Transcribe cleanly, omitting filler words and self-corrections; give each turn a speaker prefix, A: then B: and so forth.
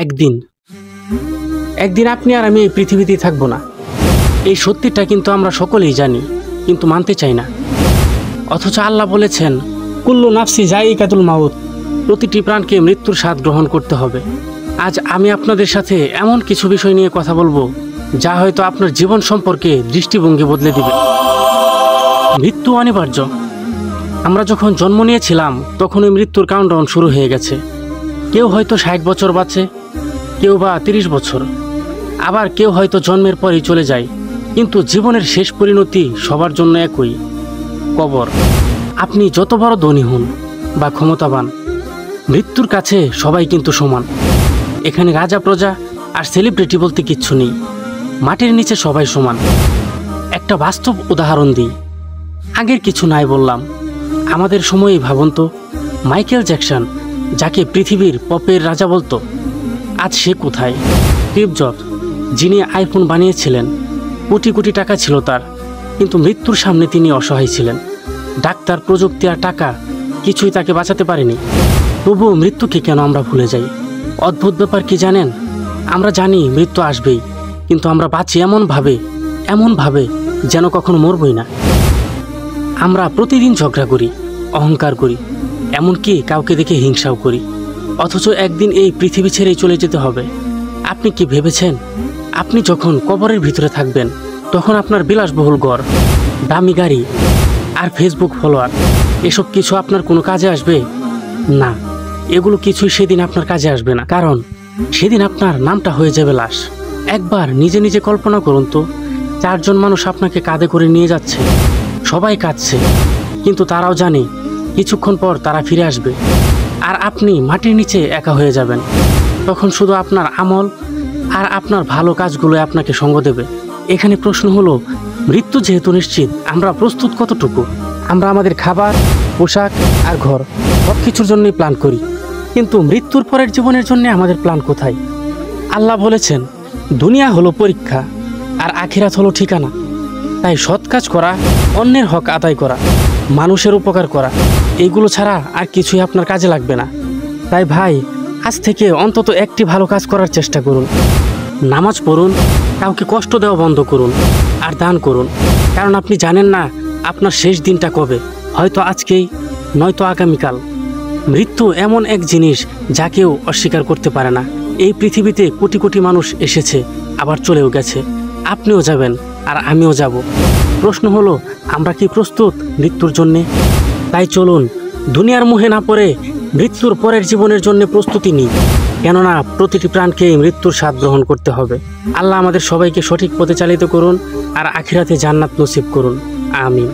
A: একদিন একদিন আপনি আর আমি এই পৃথিবীতেই থাকবো না। এই সত্যিটা কিন্তু আমরা সকলেই জানি, কিন্তু মানতে চাই না। অথচ আল্লাহ বলেছেন, কুল্লু নাফসি যায়িকাতুল মাউত, প্রতিটি প্রাণকে মৃত্যুর স্বাদ গ্রহণ করতে হবে। আজ আমি আপনাদের সাথে এমন কিছু বিষয় নিয়ে কথা বলবো যা হয়তো আপনার জীবন সম্পর্কে দৃষ্টিভঙ্গি বদলে দিবে। মৃত্যু অনিবার্য। আমরা যখন জন্ম নিয়েছিলাম তখনই মৃত্যুর কাউন্টডাউন শুরু হয়ে গেছে। কেউ হয়তো 60 বছর বাঁচে, কেউ বা 30 বছর, আবার কেউ হয়তো জন্মের পরেই চলে যায়। কিন্তু জীবনের শেষ পরিণতি সবার জন্য একই, কবর। আপনি যত বড় ধনী হন বা ক্ষমতাবান, মৃত্যুর কাছে সবাই কিন্তু সমান। এখানে রাজা প্রজা আর সেলিব্রিটি বলতে কিচ্ছু নেই, মাটির নিচে সবাই সমান। একটা বাস্তব উদাহরণ দিই, আগের কিছু নাই বললাম, আমাদের সময়েই ভাবুন তো, মাইকেল জ্যাকসন, যাকে পৃথিবীর পপের রাজা বলতো, আজ সে কোথায়? স্টিভ জবস, যিনি আইফোন বানিয়েছিলেন, কোটি কোটি টাকা ছিল তার, কিন্তু মৃত্যুর সামনে তিনি অসহায় ছিলেন। ডাক্তার, প্রযুক্তি আর টাকা কিছুই তাকে বাঁচাতে পারেনি। তবুও মৃত্যুকে কেন আমরা ভুলে যাই? অদ্ভুত ব্যাপার কি জানেন, আমরা জানি মৃত্যু আসবেই, কিন্তু আমরা বাঁচি এমনভাবে যেন কখনো মরবই না। আমরা প্রতিদিন ঝগড়া করি, অহংকার করি, এমনকি কাউকে দেখে হিংসাও করি, অথচ একদিন এই পৃথিবী ছেড়েই চলে যেতে হবে। আপনি কি ভেবেছেন, আপনি যখন কবরের ভিতরে থাকবেন তখন আপনার বিলাসবহুল ঘর, দামি গাড়ি আর ফেসবুক ফলোয়ার, এসব কিছু আপনার কোনো কাজে আসবে না? এগুলো কিছুই সেদিন আপনার কাজে আসবে না, কারণ সেদিন আপনার নামটা হয়ে যাবে লাশ। একবার নিজে নিজে কল্পনা করুন তো, 4 জন মানুষ আপনাকে কাঁধে করে নিয়ে যাচ্ছে, সবাই কাঁদছে, কিন্তু তারাও জানে কিছুক্ষণ পর তারা ফিরে আসবে, আর আপনি মাটির নিচে একা হয়ে যাবেন। তখন শুধু আপনার আমল আর আপনার ভালো কাজগুলো আপনাকে সঙ্গ দেবে। এখানে প্রশ্ন হলো, মৃত্যু যেহেতু নিশ্চিত, আমরা প্রস্তুত কতটুকু? আমরা আমাদের খাবার, পোশাক আর ঘর সব কিছুর জন্যই প্ল্যান করি, কিন্তু মৃত্যুর পরের জীবনের জন্য আমাদের প্ল্যান কোথায়? আল্লাহ বলেছেন, দুনিয়া হলো পরীক্ষা আর আখিরাত হলো ঠিকানা। তাই সৎ কাজ করা, অন্যের হক আদায় করা, মানুষের উপকার করা, এইগুলো ছাড়া আর কিছুই আপনার কাজে লাগবে না। তাই ভাই, আজ থেকে অন্তত একটি ভালো কাজ করার চেষ্টা করুন। নামাজ পড়ুন, কাউকে কষ্ট দেওয়া বন্ধ করুন, আর দান করুন, কারণ আপনি জানেন না আপনার শেষ দিনটা কবে, হয়তো আজকেই, নয়তো আগামীকাল। মৃত্যু এমন এক জিনিস যা কেউ অস্বীকার করতে পারে না। এই পৃথিবীতে কোটি কোটি মানুষ এসেছে, আবার চলেও গেছে। আপনিও যাবেন আর আমিও যাব। প্রশ্ন হলো, আমরা কি প্রস্তুত মৃত্যুর জন্যে? তাই চলুন, দুনিয়ার মুহে না পড়ে মৃত্যুর পরের জীবনের জন্য প্রস্তুতি নিই, কেননা প্রতিটি প্রাণকে মৃত্যুর স্বাদ গ্রহণ করতে হবে। আল্লাহ আমাদের সবাইকে সঠিক পথে চালিত করুন আর আখিরাতে জান্নাত নসিব করুন। আমিন।